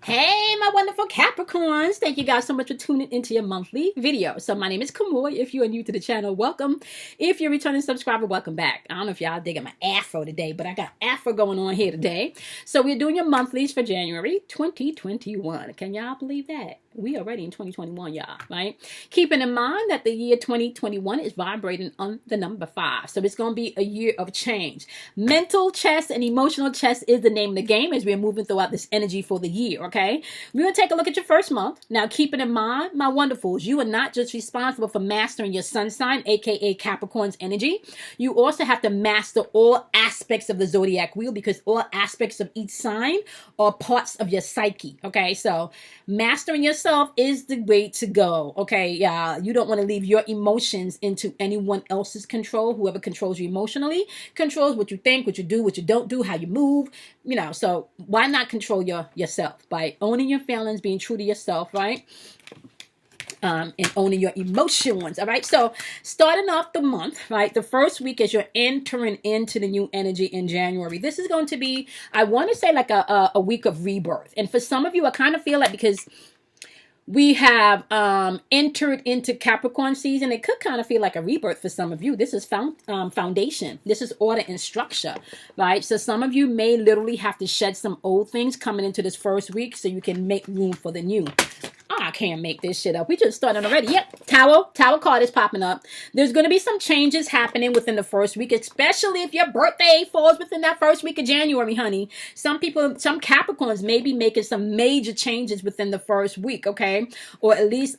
Hey, my wonderful Capricorns. Thank you guys so much for tuning into your monthly video. So my name is Cosmo. If you are new to the channel, welcome. If you're a returning subscriber, welcome back. I don't know if y'all digging my afro today, but I got afro going on here today. So we're doing your monthlies for January 2021. Can y'all believe that? We already in 2021, y'all, right? Keeping in mind that the year 2021 is vibrating on the number 5. So it's going to be a year of change. Mental chess and emotional chess is the name of the game as we're moving throughout this energy for the year, okay? We're going to take a look at your first month. Now, keeping in mind, my wonderfuls, you are not just responsible for mastering your sun sign, aka Capricorn's energy. You also have to master all aspects of the zodiac wheel because all aspects of each sign are parts of your psyche, okay? So mastering yourself is the way to go, okay? Yeah, you don't want to leave your emotions into anyone else's control. Whoever controls you emotionally controls what you think, what you do, what you don't do, how you move, you know. So why not control yourself by owning your feelings, being true to yourself, right? And owning your emotions. All right. So starting off the month, right? The first week as you're entering into the new energy in January, this is going to be, I want to say, like a week of rebirth. And for some of you, I kind of feel like because we have entered into Capricorn season, it could kind of feel like a rebirth for some of you. This is foundation. This is order and structure, right? So some of you may literally have to shed some old things coming into this first week so you can make room for the new. Oh, I can't make this shit up. We just started already. Yep. Tower card is popping up. There's going to be some changes happening within the first week, especially if your birthday falls within that first week of January, honey. Some Capricorns may be making some major changes within the first week, okay? Or at least,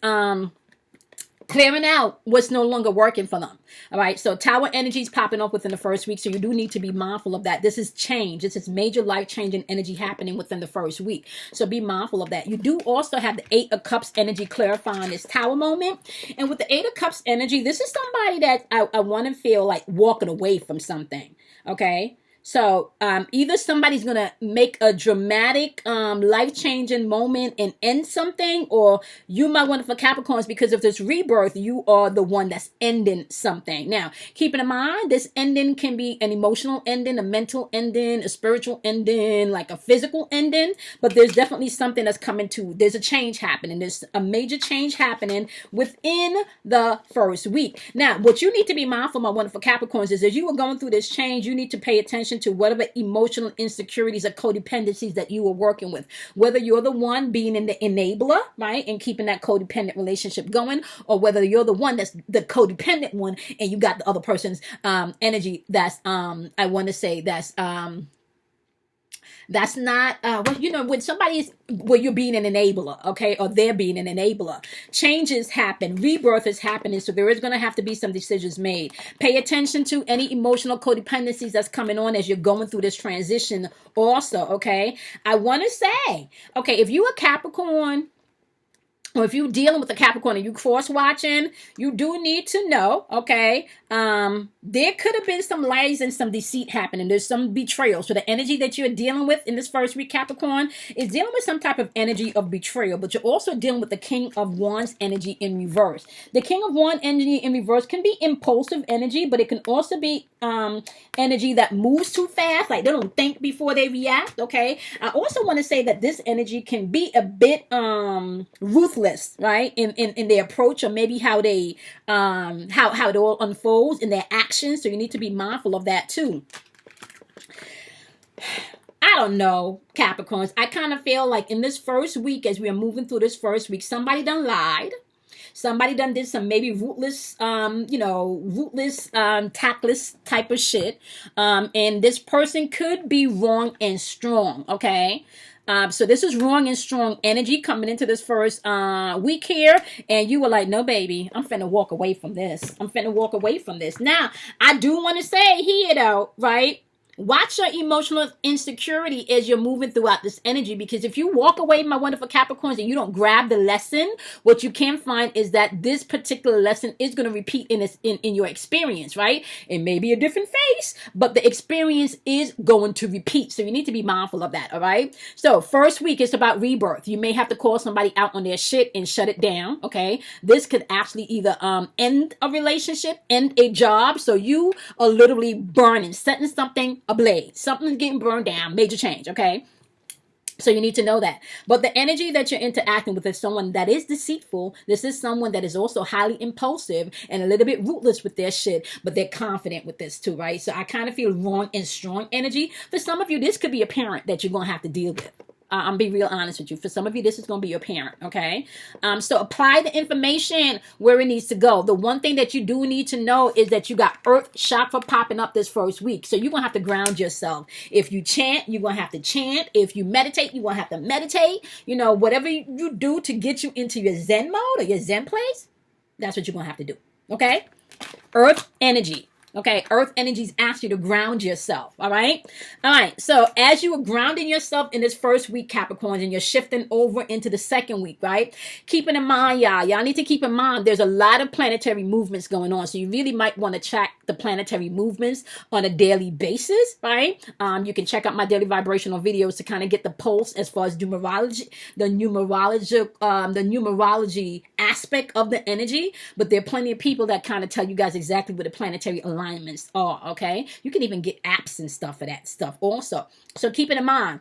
clearing out what's no longer working for them. All right. So tower energy is popping up within the first week. So you do need to be mindful of that. This is change. This is major life changing energy happening within the first week. So be mindful of that. You do also have the 8 of Cups energy clarifying this tower moment. And with the 8 of Cups energy, this is somebody that I want to feel like walking away from something. Okay. So either somebody's going to make a dramatic, life-changing moment and end something, or you might want it for Capricorns because of this rebirth, you are the one that's ending something. Now, keeping in mind, this ending can be an emotional ending, a mental ending, a spiritual ending, like a physical ending, but there's definitely something that's coming to, there's a change happening. There's a major change happening within the first week. Now, what you need to be mindful, my wonderful Capricorns, is as you are going through this change, you need to pay attention to whatever emotional insecurities or codependencies that you are working with. Whether you're the one being in the enabler, right, and keeping that codependent relationship going, or whether you're the one that's the codependent one and you got the other person's energy that's I want to say that's not when somebody's where you're being an enabler, okay, or they're being an enabler. Changes happen, rebirth is happening, so there is going to have to be some decisions made. Pay attention to any emotional codependencies that's coming on as you're going through this transition also, okay. I want to say, okay, if you're a Capricorn, or if you're dealing with a Capricorn and you cross watching, you do need to know, okay, there could have been some lies and some deceit happening. There's some betrayal. So the energy that you're dealing with in this first week, Capricorn, is dealing with some type of energy of betrayal, but you're also dealing with the King of Wands energy in reverse. The King of Wands energy in reverse can be impulsive energy, but it can also be energy that moves too fast, like they don't think before they react, okay? I also want to say that this energy can be a bit ruthless, right, in their approach, or maybe how they how it all unfolds in their actions. So you need to be mindful of that too. I don't know, Capricorns. I kind of feel like in this first week, as we are moving through this first week, somebody done lied. Somebody done did some maybe rootless, tactless type of shit. And this person could be wrong and strong, okay? So this is wrong and strong energy coming into this first week here. And you were like, no, baby, I'm finna walk away from this. I'm finna walk away from this. Now, I do want to say here, though, right? Watch your emotional insecurity as you're moving throughout this energy, because if you walk away, my wonderful Capricorns, and you don't grab the lesson, what you can find is that this particular lesson is going to repeat in your experience, right? It may be a different face, but the experience is going to repeat. So you need to be mindful of that, all right? So first week is about rebirth. You may have to call somebody out on their shit and shut it down, okay? This could actually either end a relationship, end a job. So you are literally burning, setting something ablaze. Something's getting burned down. Major change, okay? So you need to know that. But the energy that you're interacting with is someone that is deceitful. This is someone that is also highly impulsive and a little bit rootless with their shit, but they're confident with this too, right? So I kind of feel wrong and strong energy. For some of you, this could be a parent that you're going to have to deal with. I'm being real honest with you. For some of you, this is going to be your parent, okay? So apply the information where it needs to go. The one thing that you do need to know is that you got earth chakra popping up this first week. So you're going to have to ground yourself. If you chant, you're going to have to chant. If you meditate, you're going to have to meditate. You know, whatever you do to get you into your Zen mode or your Zen place, that's what you're going to have to do, okay? Earth energy. Okay, earth energies ask you to ground yourself, all right? All right, so as you are grounding yourself in this first week, Capricorns, and you're shifting over into the second week, right? Keeping in mind, y'all need to keep in mind there's a lot of planetary movements going on, so you really might want to track the planetary movements on a daily basis, right? You can check out my daily vibrational videos to kind of get the pulse as far as numerology, the numerology aspect of the energy, but there are plenty of people that kind of tell you guys exactly what the planetary alignments are, okay? You can even get apps and stuff for that stuff also. So keep it in mind.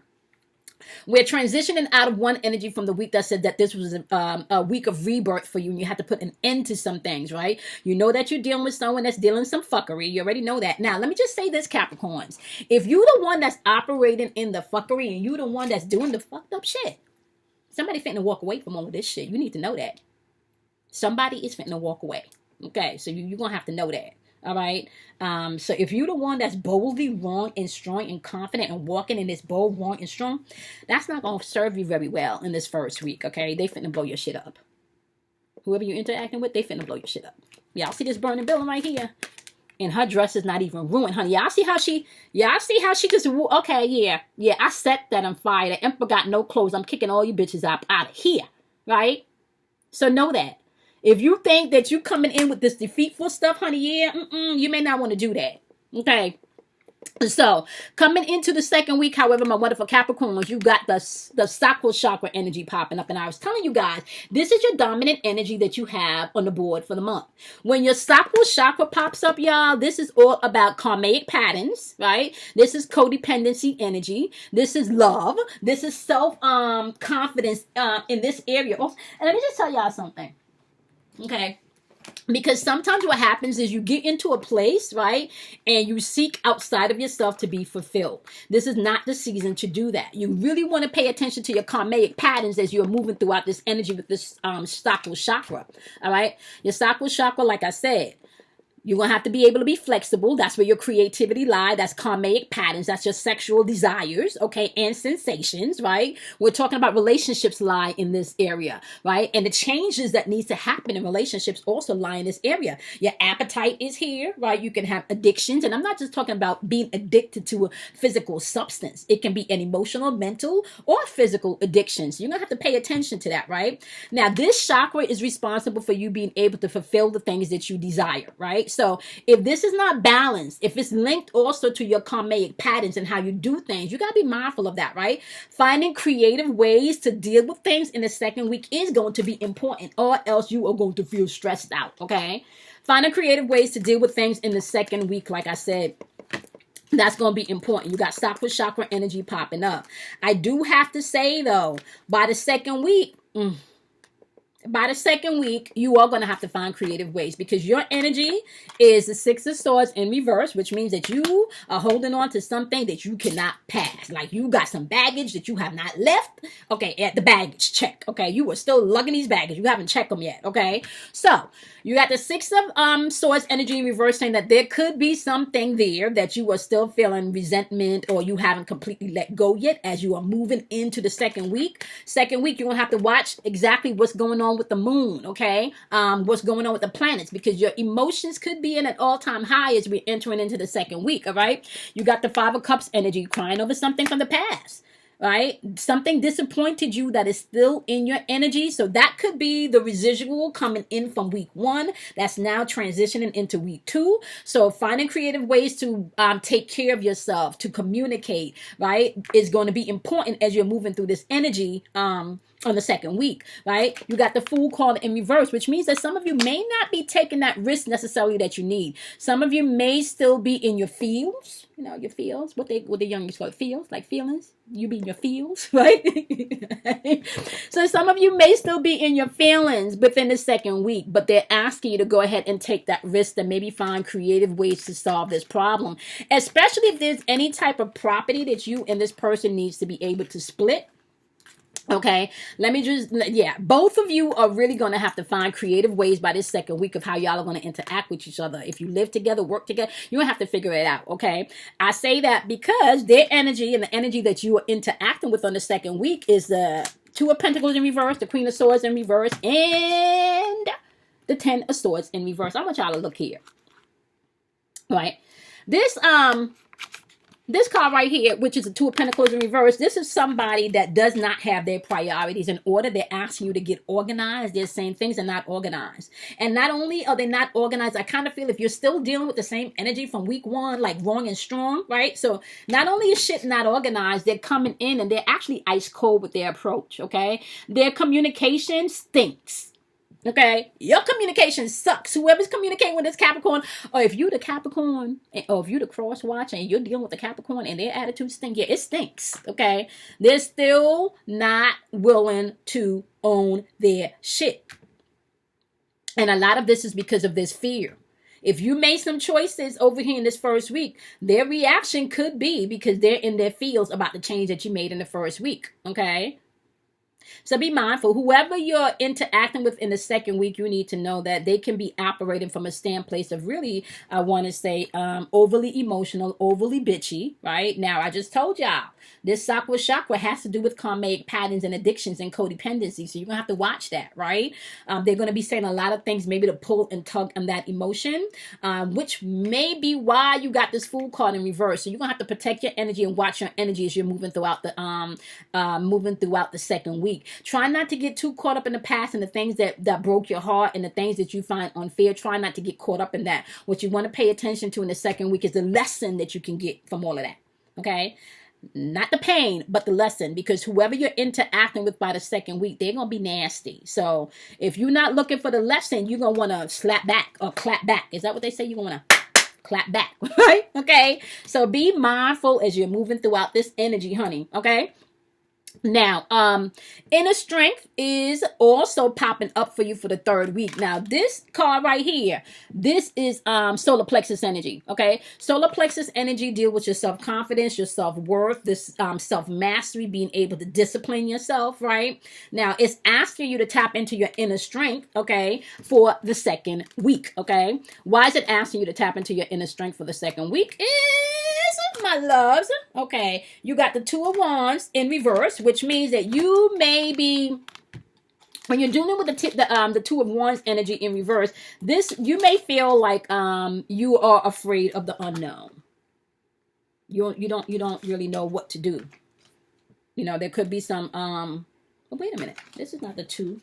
We're transitioning out of one energy from the week that said that this was a week of rebirth for you, and you have to put an end to some things, right? You know that you're dealing with someone that's dealing some fuckery. You already know that. Now, let me just say this, Capricorns. If you're the one that's operating in the fuckery and you're the one that's doing the fucked up shit, somebody finna walk away from all of this shit. You need to know that. Somebody is finna walk away. Okay, so you're going to have to know that. All right. So if you're the one that's boldly wrong and strong and confident and walking in this bold, wrong and strong, that's not going to serve you very well in this first week. Okay. They finna blow your shit up. Whoever you're interacting with, they finna blow your shit up. Y'all see this burning building right here? And her dress is not even ruined, honey. Y'all see how she just, okay, yeah, I set that on fire. The emperor got no clothes. I'm kicking all you bitches out of here. Right? So know that. If you think that you coming in with this defeatful stuff, honey, you may not want to do that. Okay. So coming into the second week, however, my wonderful Capricorns, you got the sacral chakra energy popping up. And I was telling you guys, this is your dominant energy that you have on the board for the month. When your sacral chakra pops up, y'all, this is all about karmic patterns, right? This is codependency energy. This is love. This is self confidence in this area. Oh, and let me just tell y'all something. Okay. Because sometimes what happens is you get into a place, right? And you seek outside of yourself to be fulfilled. This is not the season to do that. You really want to pay attention to your karmic patterns as you're moving throughout this energy with this sacral chakra. All right. Your sacral chakra, like I said, you're going to have to be able to be flexible. That's where your creativity lies. That's karmic patterns. That's your sexual desires, okay, and sensations, right? We're talking about relationships lie in this area, right? And the changes that needs to happen in relationships also lie in this area. Your appetite is here, right? You can have addictions. And I'm not just talking about being addicted to a physical substance. It can be an emotional, mental, or physical addictions. You're going to have to pay attention to that, right? Now, this chakra is responsible for you being able to fulfill the things that you desire, right? So if this is not balanced, if it's linked also to your karmic patterns and how you do things, you got to be mindful of that, right? Finding creative ways to deal with things in the second week is going to be important, or else you are going to feel stressed out, okay? Finding creative ways to deal with things in the second week, like I said, that's going to be important. You got sacral chakra energy popping up. I do have to say, though, by the second week, you are going to have to find creative ways, because your energy is the Six of Swords in reverse, which means that you are holding on to something that you cannot pass. Like you got some baggage that you have not left, okay, at the baggage check, okay? You are still lugging these baggage. You haven't checked them yet, okay? So you got the Six of Swords energy in reverse, saying that there could be something there that you are still feeling resentment, or you haven't completely let go yet as you are moving into the second week. Second week, you're going to have to watch exactly what's going on with the moon, okay? What's going on with the planets, because your emotions could be in an all-time high as we're entering into the second week, all right? You got the Five of Cups energy, crying over something from the past, right? Something disappointed you that is still in your energy. So that could be the residual coming in from week 1 that's now transitioning into week 2. So finding creative ways to take care of yourself, to communicate, right, is going to be important as you're moving through this energy on the second week, right? You got the Fool card in reverse, which means that some of you may not be taking that risk necessarily that you need. Some of you may still be in your feels, your feels, what the young used to call it, feels, like feelings. You be in your feels, right? So some of you may still be in your feelings within the second week, but they're asking you to go ahead and take that risk and maybe find creative ways to solve this problem, especially if there's any type of property that you and this person needs to be able to split. Okay, let me just, yeah, both of you are really going to have to find creative ways by this second week of how y'all are going to interact with each other. If you live together, work together, you're going to have to figure it out. Okay, I say that because their energy and the energy that you are interacting with on the second week is the Two of Pentacles in reverse, the Queen of Swords in reverse, and the Ten of Swords in reverse. I want y'all to look here. Right, this card right here, which is the Two of Pentacles in reverse, this is somebody that does not have their priorities in order. They're asking you to get organized. They're saying things are not organized. And not only are they not organized, I kind of feel if you're still dealing with the same energy from week one, like wrong and strong, right? So not only is shit not organized, they're coming in and they're actually ice cold with their approach, okay? Their communication stinks. Okay, your communication sucks. Whoever's communicating with this Capricorn, or if you the Capricorn, or if you the cross watch and you're dealing with the Capricorn and their attitude stinks, yeah, it stinks. Okay, they're still not willing to own their shit, and a lot of this is because of this fear. If you made some choices over here in this first week, their reaction could be because they're in their feels about the change that you made in the first week. Okay. So be mindful. Whoever you're interacting with in the second week, you need to know that they can be operating from a standpoint of really, I want to say, overly emotional, overly bitchy, right? Now, I just told y'all, this Sakura chakra has to do with karmic patterns and addictions and codependency. So you're going to have to watch that, right? They're going to be saying a lot of things maybe to pull and tug on that emotion, which may be why you got this Fool card in reverse. So you're going to have to protect your energy and watch your energy as you're moving throughout the second week. Try not to get too caught up in the past and the things that broke your heart and the things that you find unfair. Try not to get caught up in that. What you want to pay attention to in the second week is the lesson that you can get from all of that. Okay? Not the pain, but the lesson, because whoever you're interacting with by the second week, they're going to be nasty. So if you're not looking for the lesson, you're going to want to slap back or clap back. Is that what they say? You're going to clap back, right? Okay? So be mindful as you're moving throughout this energy, honey. Okay? Now, inner strength is also popping up for you for the third week. Now, this card right here, this is solar plexus energy, okay? Solar plexus energy deal with your self-confidence, your self-worth, this self-mastery, being able to discipline yourself, right? Now, it's asking you to tap into your inner strength, okay, for the second week, okay? Why is it asking you to tap into your inner strength for the second week? My loves, okay, you got the Two of Wands in reverse, which means that you may be, when you're dealing with the Two of Wands energy in reverse, you may feel like you are afraid of the unknown. You don't really know what to do. You know, there could be some oh, wait a minute, this is not the Two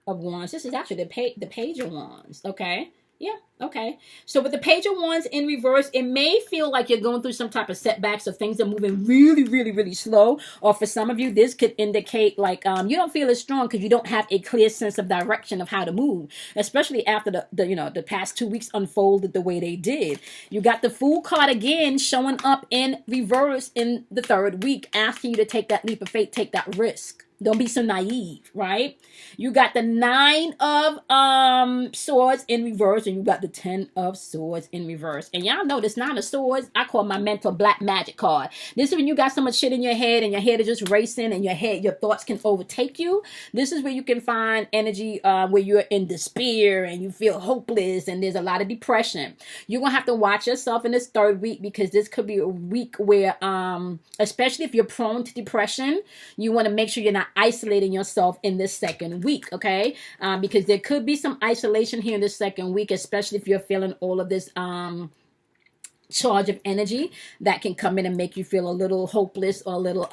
of Wands. This is actually the Page of Wands. Okay. Yeah, okay. So with the Page of Wands in reverse, it may feel like you're going through some type of setbacks, or things are moving really, really, really slow. Or for some of you, this could indicate like you don't feel as strong because you don't have a clear sense of direction of how to move, especially after the past 2 weeks unfolded the way they did. You got the Fool card again showing up in reverse in the third week, asking you to take that leap of faith, take that risk. Don't be so naive, right? You got the Nine of Swords in reverse, and you got the Ten of Swords in reverse. And y'all know this Nine of Swords, I call my mental black magic card. This is when you got so much shit in your head and your head is just racing and your thoughts can overtake you. This is where you can find energy where you're in despair and you feel hopeless and there's a lot of depression. You're going to have to watch yourself in this third week, because this could be a week where, especially if you're prone to depression, you want to make sure you're not isolating yourself in this second week, okay? Because there could be some isolation here in this second week, especially if you're feeling all of this charge of energy that can come in and make you feel a little hopeless or a little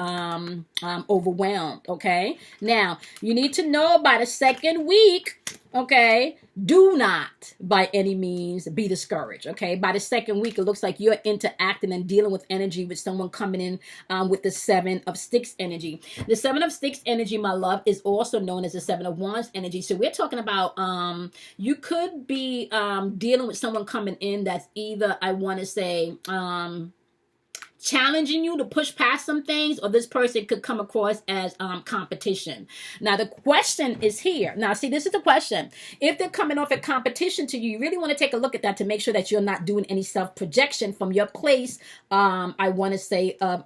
overwhelmed, okay? Now, you need to know by the second week, okay, do not by any means be discouraged, okay? By the second week, it looks like you're interacting and dealing with energy with someone coming in with the Seven of Sticks energy. The Seven of Sticks energy, my love, is also known as the Seven of Wands energy. So we're talking about you could be dealing with someone coming in that's either, I want to say, challenging you to push past some things, or this person could come across as competition. Now the question is here. Now see, this is the question. If they're coming off at competition to you, you really want to take a look at that to make sure that you're not doing any self-projection from your place, I want to say, of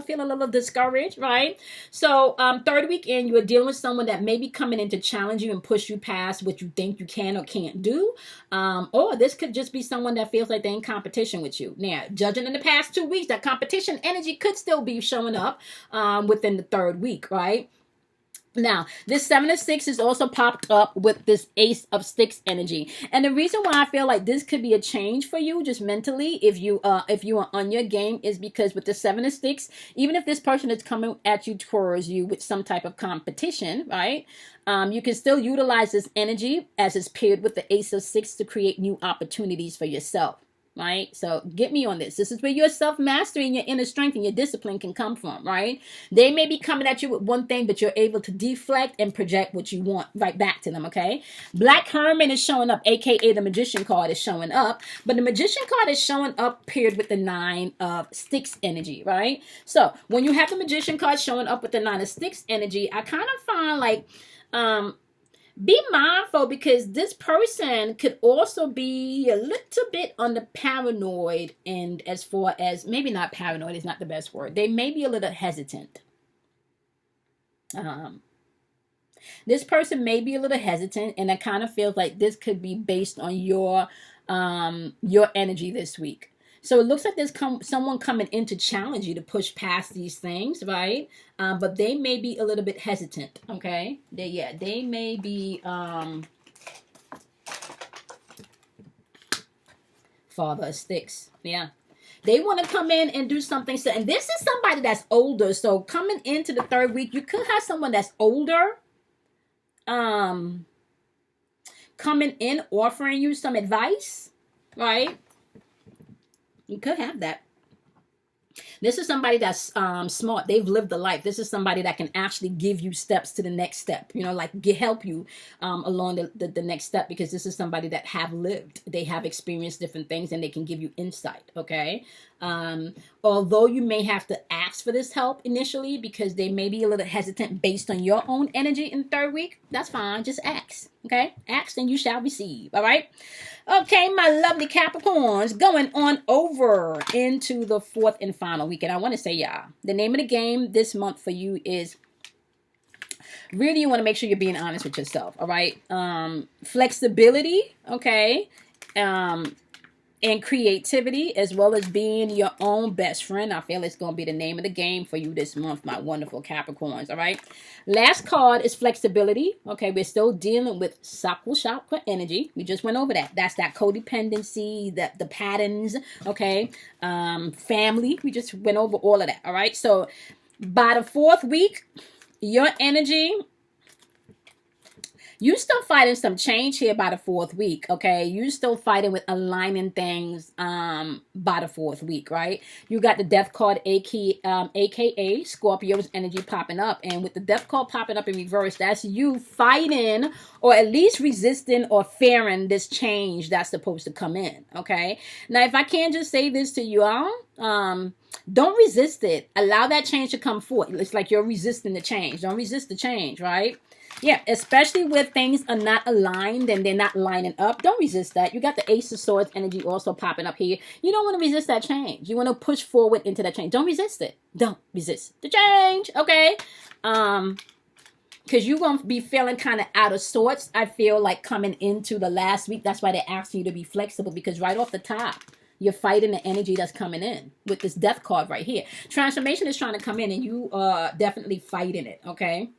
feel a little discouraged, right? So third week in, you're dealing with someone that may be coming in to challenge you and push you past what you think you can or can't do. Or this could just be someone that feels like they're in competition with you. Now, judging in the past 2 weeks, that competition energy could still be showing up within the third week, right? Now, this 7 of 6 is also popped up with this Ace of Sticks energy. And the reason why I feel like this could be a change for you just mentally, if you are on your game, is because with the 7 of Sticks, even if this person is coming at you towards you with some type of competition, right? You can still utilize this energy as it's paired with the Ace of Sticks to create new opportunities for yourself. Right? So get me on this. This is where your self-mastery and your inner strength and your discipline can come from, right? They may be coming at you with one thing, but you're able to deflect and project what you want right back to them, okay? Black Hermit is showing up, aka the Magician card is showing up, but the Magician card is showing up paired with the 9 of Sticks energy, right? So when you have the Magician card showing up with the 9 of Sticks energy, I kind of find like, be mindful, because this person could also be a little bit on the paranoid, and as far as, maybe not paranoid is not the best word. They may be a little hesitant. This person may be a little hesitant, and I kind of feel like this could be based on your energy this week. So it looks like there's someone coming in to challenge you to push past these things, right? But they may be a little bit hesitant, okay? They may be Father of Sticks, yeah. They want to come in and do something. So, and this is somebody that's older. So coming into the third week, you could have someone that's older coming in offering you some advice, right? You could have that. This is somebody that's smart. They've lived a life. This is somebody that can actually give you steps to the next step. Like help you along the next step, because this is somebody that have lived. They have experienced different things, and they can give you insight, okay? Although you may have to ask for this help initially, because they may be a little hesitant based on your own energy in the third week. That's fine. Just ask, okay? Ask and you shall receive, all right? Okay, my lovely Capricorns, going on over into the fourth and final week. And I want to say, y'all, the name of the game this month for you is, really, you want to make sure you're being honest with yourself, all right? Flexibility, okay? And creativity, as well as being your own best friend. I feel it's going to be the name of the game for you this month, my wonderful Capricorns, all right? Last card is flexibility, okay? We're still dealing with Sakura Chakra energy. We just went over that. That's that codependency, the patterns, okay? Family, we just went over all of that, all right? So by the fourth week, your energy, you still fighting some change here by the fourth week, okay? You still fighting with aligning things by the fourth week, right? You got the Death card, aka Scorpio's energy popping up. And with the Death card popping up in reverse, that's you fighting, or at least resisting or fearing this change that's supposed to come in, okay? Now, if I can just say this to you all, don't resist it. Allow that change to come forth. It's like you're resisting the change. Don't resist the change, right? Yeah, especially where things are not aligned and they're not lining up. Don't resist that. You got the Ace of Swords energy also popping up here. You don't want to resist that change. You want to push forward into that change. Don't resist it. Don't resist the change, okay? Because you're going to be feeling kind of out of sorts, I feel like, coming into the last week. That's why they're asking you to be flexible, because right off the top, you're fighting the energy that's coming in with this Death card right here. Transformation is trying to come in, and you are definitely fighting it, okay?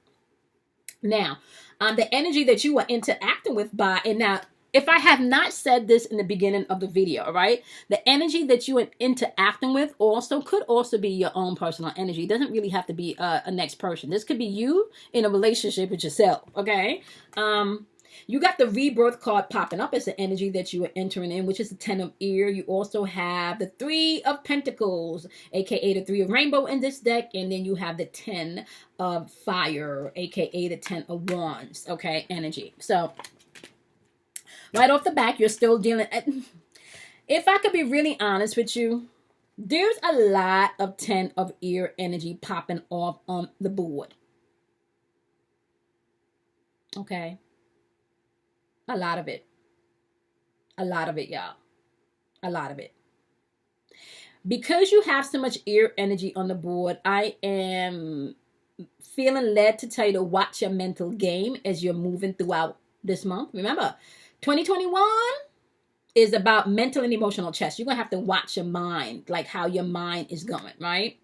Now, the energy that you are interacting with and now, if I have not said this in the beginning of the video, all right, the energy that you are interacting with could also be your own personal energy. It doesn't really have to be a next person. This could be you in a relationship with yourself, okay? You got the Rebirth card popping up as the energy that you are entering in, which is the 10 of Ear. You also have the 3 of Pentacles, aka the 3 of Rainbow in this deck. And then you have the 10 of Fire, aka the 10 of Wands, okay, energy. So right off the back, you're still dealing... If I could be really honest with you, There's a lot of 10 of ear energy popping off on the board. Okay. A lot of it. A lot of it, y'all. A lot of it. Because you have so much ear energy on the board, I am feeling led to tell you to watch your mental game as you're moving throughout this month. Remember, 2021 is about mental and emotional chess. You're going to have to watch your mind, like how your mind is going, right?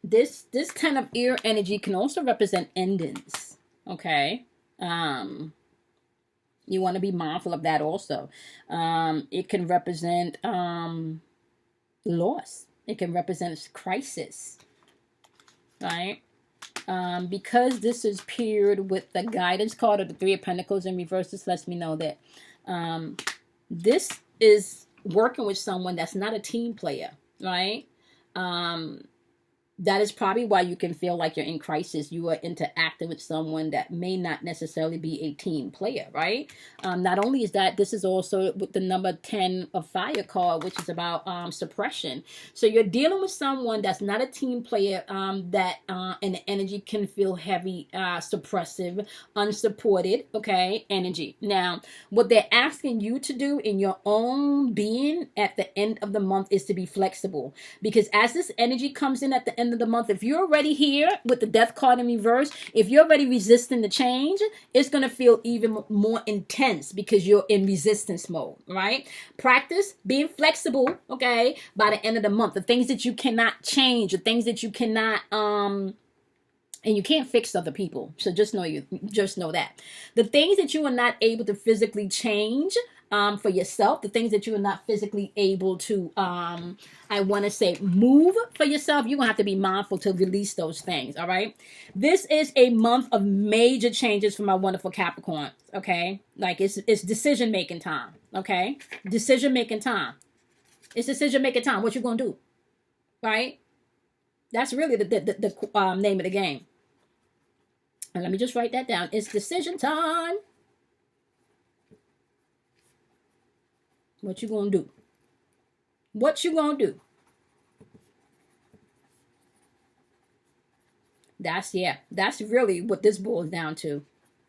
This kind of ear energy can also represent endings, okay? You want to be mindful of that also. It can represent loss. It can represent crisis, right? Because this is paired with the guidance card of the Three of Pentacles in reverse, this lets me know that this is working with someone that's not a team player, right? That is probably why you can feel like you're in crisis. You are interacting with someone that may not necessarily be a team player, right? Not only is that, this is also with the number 10 of fire card, which is about suppression. So you're dealing with someone that's not a team player, and the energy can feel heavy, suppressive, unsupported, okay, energy. Now, what they're asking you to do in your own being at the end of the month is to be flexible. Because as this energy comes in at the end of the month, if you're already here with the death card in reverse, if you're already resisting the change, it's going to feel even more intense because you're in resistance mode, right? Practice being flexible, okay, by the end of the month. The things that you cannot change, the things that you cannot and you can't fix other people. So just know that. The things that you are not able to physically change for yourself, the things that you are not physically able to, I want to say, move for yourself, you're going to have to be mindful to release those things, all right? This is a month of major changes for my wonderful Capricorns, okay? Like it's decision-making time, okay? Decision-making time. It's decision-making time. What you going to do, right? That's really the name of the game. And let me just write that down. It's decision time. What you gonna do? What you gonna do? That's really what this boils down to.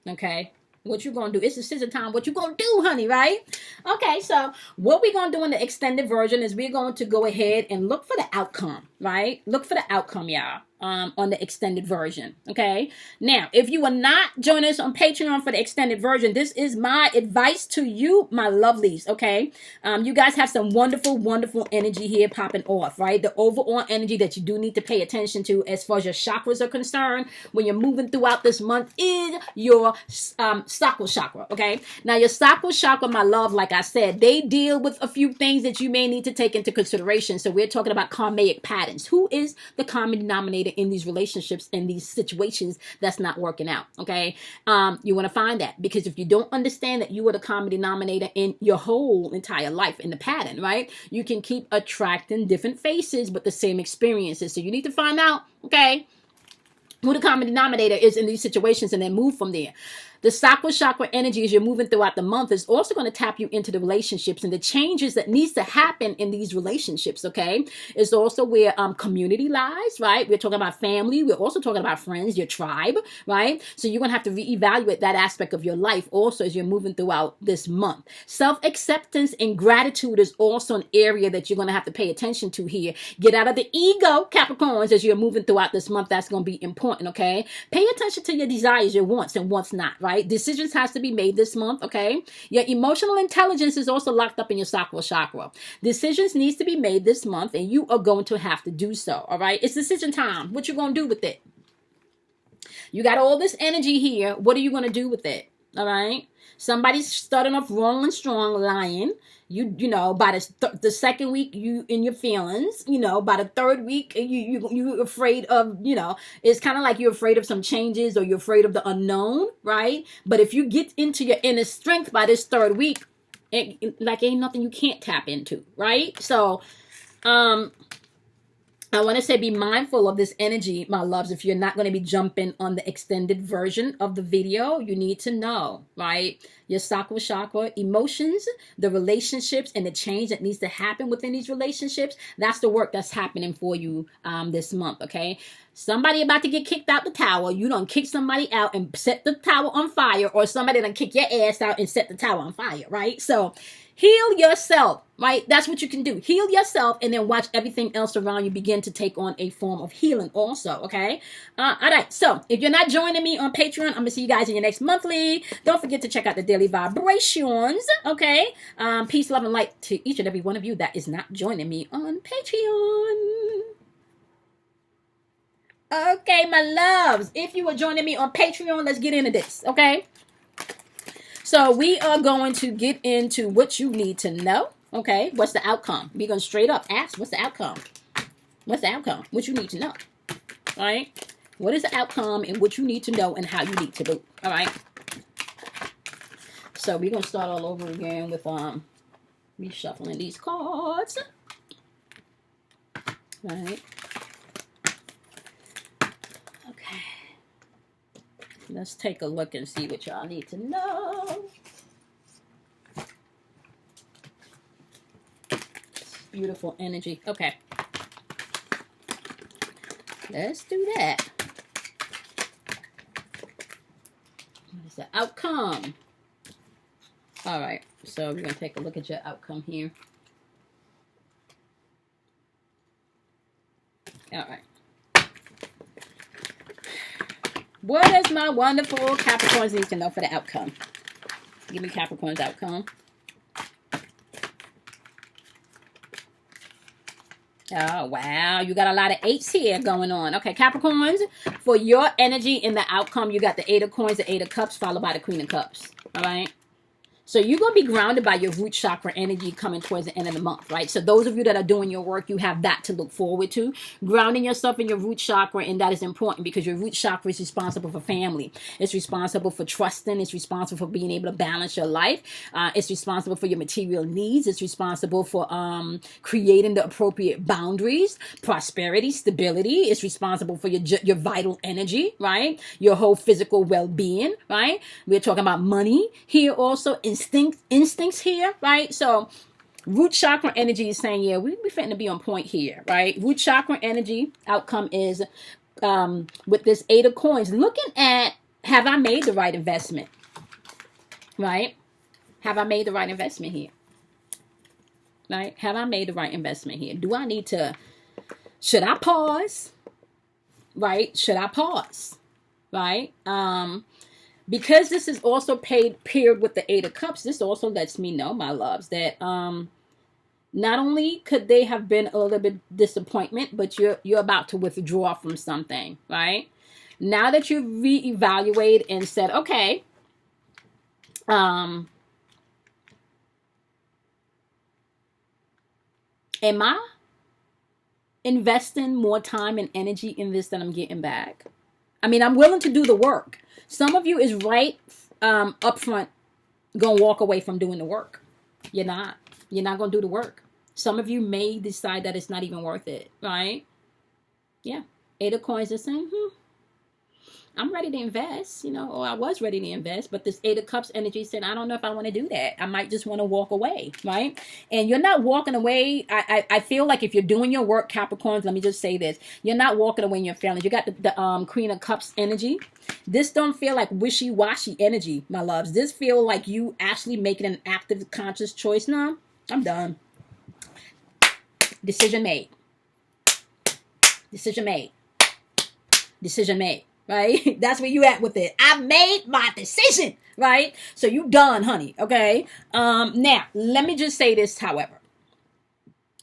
Okay? What you gonna do? It's decision time. What you gonna do, honey, right? Okay, so what we're gonna do in the extended version is we're going to go ahead and look for the outcome, right? Look for the outcome, y'all. On the extended version, okay? Now, if you are not joining us on Patreon for the extended version, this is my advice to you, my lovelies, okay? You guys have some wonderful, wonderful energy here popping off, right? The overall energy that you do need to pay attention to as far as your chakras are concerned when you're moving throughout this month is your sacral chakra, okay? Now, your sacral chakra, my love, like I said, they deal with a few things that you may need to take into consideration. So we're talking about karmic patterns. Who is the common denominator in these relationships, in these situations that's not working out, okay? You want to find that, because if you don't understand that you are the common denominator in your whole entire life, in the pattern, right? You can keep attracting different faces but the same experiences. So you need to find out, okay, who the common denominator is in these situations and then move from there. The sacral chakra energy as you're moving throughout the month is also going to tap you into the relationships and the changes that needs to happen in these relationships, okay? It's also where community lies, right? We're talking about family. We're also talking about friends, your tribe, right? So you're going to have to reevaluate that aspect of your life also as you're moving throughout this month. Self-acceptance and gratitude is also an area that you're going to have to pay attention to here. Get out of the ego, Capricorns, as you're moving throughout this month. That's going to be important, okay? Pay attention to your desires, your wants, and wants not, right? Decisions has to be made this month, okay? Your emotional intelligence is also locked up in your sacral chakra. Decisions needs to be made this month, and you are going to have to do so, all right? It's decision time. What you going to do with it? You got all this energy here. What are you going to do with it, all right? Somebody's starting off wrong and strong, lying. You know, by the second week, you in your feelings. You know, by the third week, you afraid of, you know, it's kind of like you're afraid of some changes or you're afraid of the unknown, right? But if you get into your inner strength by this third week, ain't nothing you can't tap into, right? So, I want to say be mindful of this energy, my loves. If you're not going to be jumping on the extended version of the video, you need to know, right? Your sakura chakra, emotions, the relationships, and the change that needs to happen within these relationships. That's the work that's happening for you this month, okay? Somebody about to get kicked out the tower. You don't kick somebody out and set the tower on fire, or somebody done kick your ass out and set the tower on fire, right? So heal yourself, right? That's what you can do. Heal yourself and then watch everything else around you begin to take on a form of healing also, okay? All right, so if you're not joining me on Patreon, I'm going to see you guys in your next monthly. Don't forget to check out the daily vibrations, okay? Peace, love, and light to each and every one of you that is not joining me on Patreon. Okay, my loves, if you are joining me on Patreon, let's get into this, okay? So we are going to get into what you need to know. Okay, what's the outcome? We're going to straight up ask, what's the outcome? What's the outcome? What you need to know. All right? What is the outcome and what you need to know and how you need to do. All right? So we're going to start all over again with me shuffling these cards. All right? Okay. Let's take a look and see what y'all need to know. Beautiful energy. Okay. Let's do that. What is the outcome? All right. So we're going to take a look at your outcome here. All right. What does my wonderful Capricorns need to know for the outcome? Give me Capricorn's outcome. Oh, wow. You got a lot of eights here going on. Okay, Capricorns, for your energy in the outcome, you got the Eight of Coins, the Eight of Cups, followed by the Queen of Cups. All right? So you're going to be grounded by your root chakra energy coming towards the end of the month, right? So those of you that are doing your work, you have that to look forward to. Grounding yourself in your root chakra, and that is important because your root chakra is responsible for family. It's responsible for trusting. It's responsible for being able to balance your life. It's responsible for your material needs. It's responsible for creating the appropriate boundaries, prosperity, stability. It's responsible for your vital energy, right? Your whole physical well-being, right? We're talking about money here also, instincts here, right? So root chakra energy is saying, yeah, we finna be on point here, right? Root chakra energy outcome is with this Eight of Coins, looking at, have I made the right investment, right? Have I made the right investment here, right? Have I made the right investment here? Do I need to, should I pause, right? Should I pause, right? Because this is also paired with the Eight of Cups, this also lets me know, my loves, that not only could they have been a little bit disappointment, but you're about to withdraw from something, right? Now that you've reevaluated and said, okay, am I investing more time and energy in this than I'm getting back? I mean, I'm willing to do the work. Some of you is right up front gonna walk away from doing the work. You're not gonna do the work. Some of you may decide that it's not even worth it, right? Yeah. Eight of Coins is saying, I'm ready to invest, or I was ready to invest, but this Eight of Cups energy said, I don't know if I want to do that. I might just want to walk away, right? And you're not walking away. I feel like if you're doing your work, Capricorns, let me just say this. You're not walking away in your feelings. You got the Queen of Cups energy. This don't feel like wishy-washy energy, my loves. This feel like you actually making an active, conscious choice now. I'm done. Decision made. Decision made. Decision made. Right? That's where you at with it. I made my decision, right? So you done, honey, okay? Now, let me just say this, however.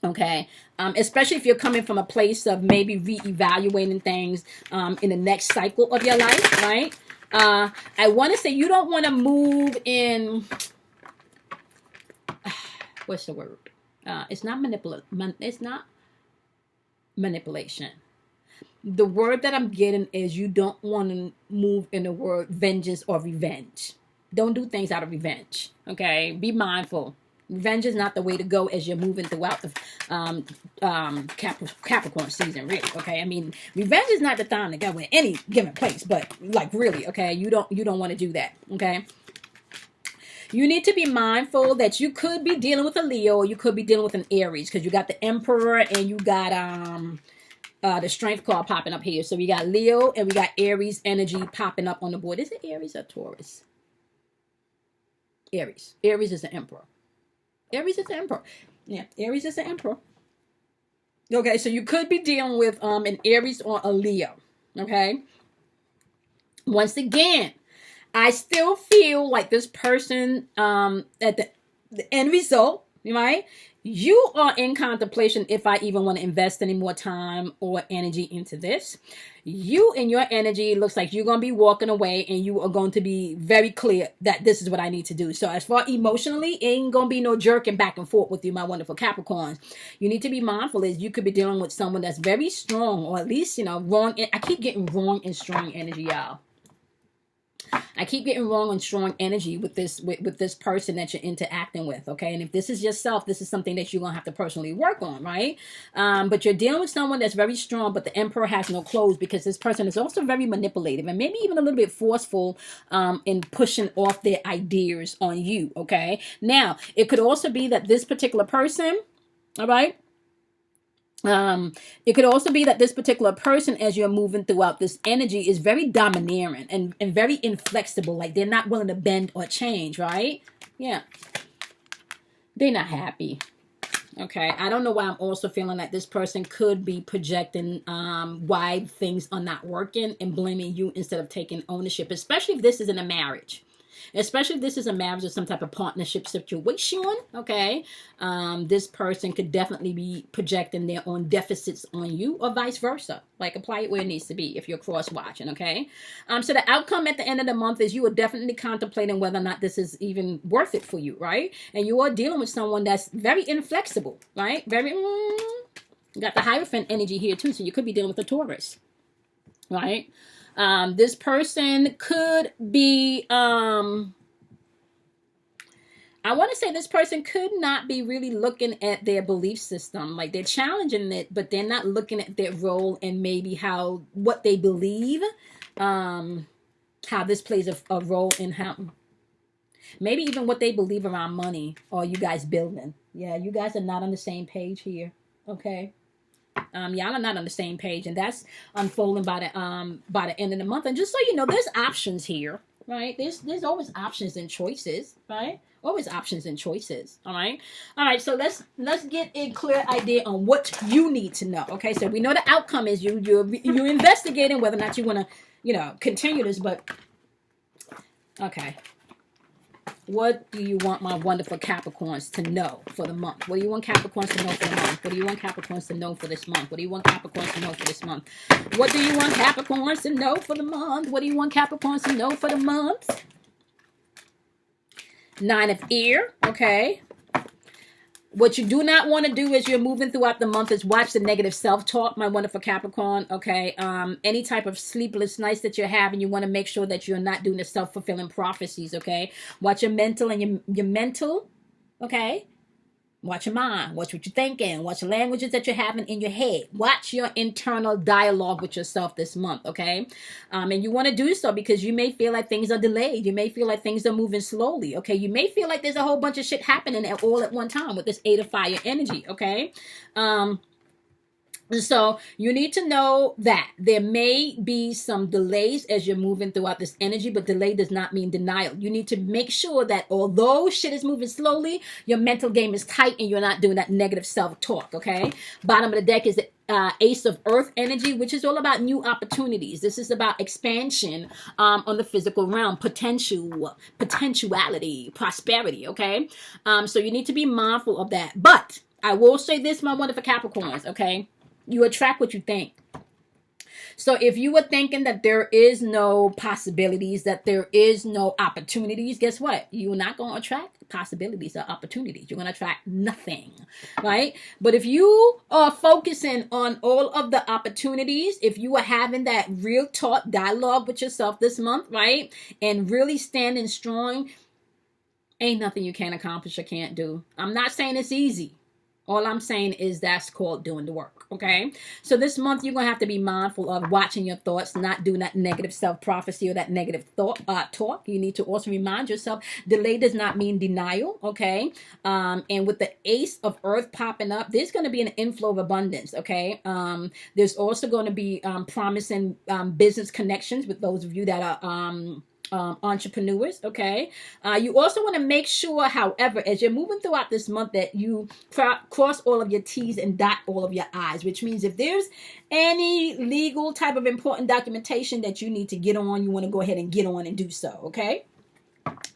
Okay? Especially if you're coming from a place of maybe reevaluating things in the next cycle of your life, right? I want to say you don't want to move in... What's the word? It's not manipulation. The word that I'm getting is you don't want to move in the word vengeance or revenge. Don't do things out of revenge. Okay? Be mindful. Revenge is not the way to go as you're moving throughout the Capricorn season, really. Okay, I mean, revenge is not the time to go in any given place, but like really, okay, you don't want to do that. Okay. You need to be mindful that you could be dealing with a Leo, or you could be dealing with an Aries, because you got the Emperor and you got the Strength card popping up here. So we got Leo and we got Aries energy popping up on the board. Is it Aries or Taurus? Aries. Aries is the Emperor. Aries is the Emperor. Yeah, Aries is the Emperor. Okay, so you could be dealing with an Aries or a Leo. Okay. Once again, I still feel like this person, at the end result, right? You are in contemplation if I even want to invest any more time or energy into this. You and your energy looks like you're going to be walking away and you are going to be very clear that this is what I need to do. So as far emotionally, ain't going to be no jerking back and forth with you, my wonderful Capricorns. You need to be mindful is you could be dealing with someone that's very strong, or at least, wrong. I keep getting wrong and strong energy, y'all. I keep getting wrong and strong energy with this person that you're interacting with, okay? And if this is yourself, this is something that you're going to have to personally work on, right? But you're dealing with someone that's very strong, but the Emperor has no clothes, because this person is also very manipulative and maybe even a little bit forceful in pushing off their ideas on you, okay? Now, it could also be that this particular person, all right? It could also be that this particular person, as you're moving throughout this energy, is very domineering and very inflexible. Like they're not willing to bend or change, right? Yeah. They're not happy. Okay. I don't know why I'm also feeling like this person could be projecting why things are not working and blaming you instead of taking ownership, especially if this is in a marriage. Especially if this is a marriage or some type of partnership situation, okay? This person could definitely be projecting their own deficits on you, or vice versa. Like, apply it where it needs to be if you're cross-watching, okay? So the outcome at the end of the month is you are definitely contemplating whether or not this is even worth it for you, right? And you are dealing with someone that's very inflexible, right? Very, you got the Hierophant energy here too, so you could be dealing with a Taurus, right? This person could be, I want to say this person could not be really looking at their belief system. Like they're challenging it, but they're not looking at their role and maybe what they believe, how this plays a role in how, maybe even what they believe around money, or you guys building. Yeah, you guys are not on the same page here. Okay. Y'all are not on the same page, and that's unfolding by the end of the month. And just so you know, there's options here, right? There's always options and choices, right? Always options and choices. All right. So let's get a clear idea on what you need to know. Okay. So we know the outcome is you're investigating whether or not you want to continue this, but okay. What do you want my wonderful Capricorns to know for the month? What do you want Capricorns to know for the month? What do you want Capricorns to know for this month? What do you want Capricorns to know for this month? What do you want Capricorns to know for the month? What do you want Capricorns to know for the month? Nine of Ear, okay. What you do not want to do as you're moving throughout the month is watch the negative self-talk, my wonderful Capricorn, okay? Any type of sleepless nights that you're having, you want to make sure that you're not doing the self-fulfilling prophecies, okay? Watch your mental and your mental, okay? Watch your mind. Watch what you're thinking. Watch the languages that you're having in your head. Watch your internal dialogue with yourself this month, okay? And you want to do so because you may feel like things are delayed. You may feel like things are moving slowly, okay? You may feel like there's a whole bunch of shit happening all at one time with this 8 of Fire energy, okay? So you need to know that there may be some delays as you're moving throughout this energy, but delay does not mean denial. You need to make sure that although shit is moving slowly, your mental game is tight and you're not doing that negative self-talk, okay? Bottom of the deck is the Ace of Earth energy, which is all about new opportunities. This is about expansion on the physical realm, potentiality, prosperity, okay? So you need to be mindful of that. But I will say this, my wonderful Capricorns, okay? You attract what you think. So if you were thinking that there is no possibilities, that there is no opportunities, guess what? You're not going to attract possibilities or opportunities. You're going to attract nothing, right? But if you are focusing on all of the opportunities, if you are having that real talk dialogue with yourself this month, right? And really standing strong Ain't nothing you can't accomplish or can't do. I'm not saying it's easy. All I'm saying is that's called doing the work. Okay. So this month you're gonna have to be mindful of watching your thoughts, not doing that negative self-prophecy or that negative talk. You need to also remind yourself delay does not mean denial. Okay. And with the Ace of Earth popping up, there's gonna be an inflow of abundance. Okay. There's also going to be promising business connections with those of you that are entrepreneurs. Okay. You also want to make sure, however, as you're moving throughout this month, that you cross all of your T's and dot all of your I's, which means if there's any legal type of important documentation that you need to get on, you want to go ahead and get on and do so. Okay.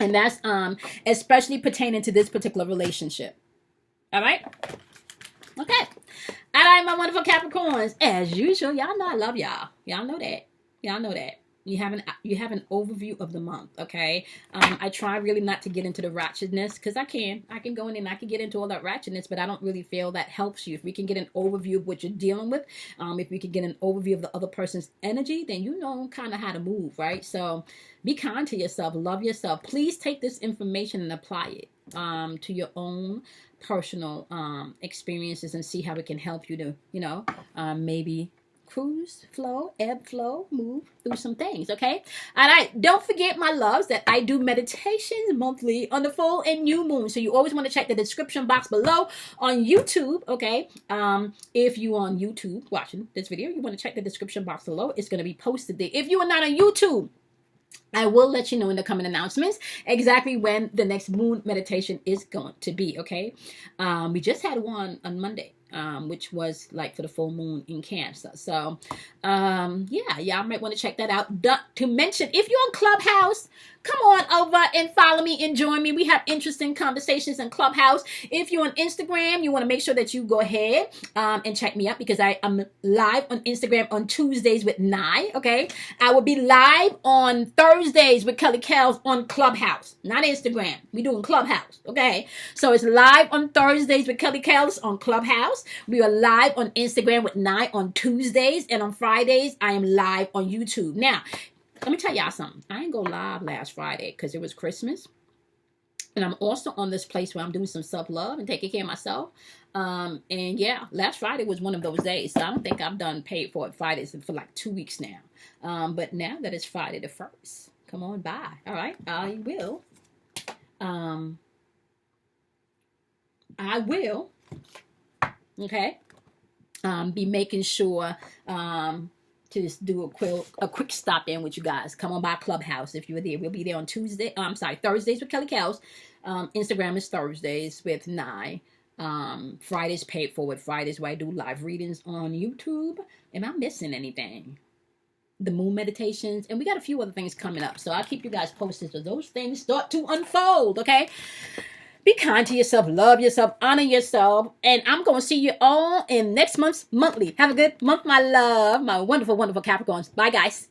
And that's especially pertaining to this particular relationship. All right. Okay. All right, my wonderful Capricorns. As usual, y'all know I love y'all. Y'all know that. Y'all know that. You have an overview of the month, okay? I try really not to get into the ratchetness because I can go in and I can get into all that ratchetness, but I don't really feel that helps you. If we can get an overview of what you're dealing with, if we can get an overview of the other person's energy, then you know kind of how to move, right? So be kind to yourself, love yourself. Please take this information and apply it to your own personal experiences and see how it can help you to, maybe cruise, flow, ebb, flow, move through some things, okay? All right, don't forget, my loves, that I do meditations monthly on the full and new moon. So you always want to check the description box below on YouTube, okay? If you are on YouTube watching this video, you want to check the description box below. It's going to be posted there. If you are not on YouTube, I will let you know in the coming announcements exactly when the next moon meditation is going to be, okay? We just had one on Monday, which was like for the full moon in Cancer. So, yeah, y'all might want to check that out. To mention, if you're on Clubhouse, come on over and follow me and join me. We have interesting conversations in Clubhouse. If you're on Instagram, you want to make sure that you go ahead and check me out because I am live on Instagram on Tuesdays with Nye, okay? I will be live on Thursdays with Kelly Kells on Clubhouse, not Instagram. We doing Clubhouse, okay? So it's live on Thursdays with Kelly Kells on Clubhouse. We are live on Instagram with Nye on Tuesdays, and on Fridays, I am live on YouTube. Now, let me tell y'all something. I didn't go live last Friday because it was Christmas. And I'm also on this place where I'm doing some self-love and taking care of myself. And yeah, last Friday was one of those days. So I don't think I've done paid for it Fridays for like 2 weeks now. But now that it's Friday the 1st, come on by. All right. I will. Okay. Be making sure to just do a quick stop in with you guys. Come on by Clubhouse if you're there. We'll be there on Thursdays with Kelly Kells. Instagram is Thursdays with Nye. Fridays paid forward. Fridays where I do live readings on YouTube. Am I missing anything? The moon meditations, and we got a few other things coming up. So I'll keep you guys posted as those things start to unfold, okay? Be kind to yourself, love yourself, honor yourself, and I'm going to see you all in next month's monthly. Have a good month, my love, my wonderful, wonderful Capricorns. Bye, guys.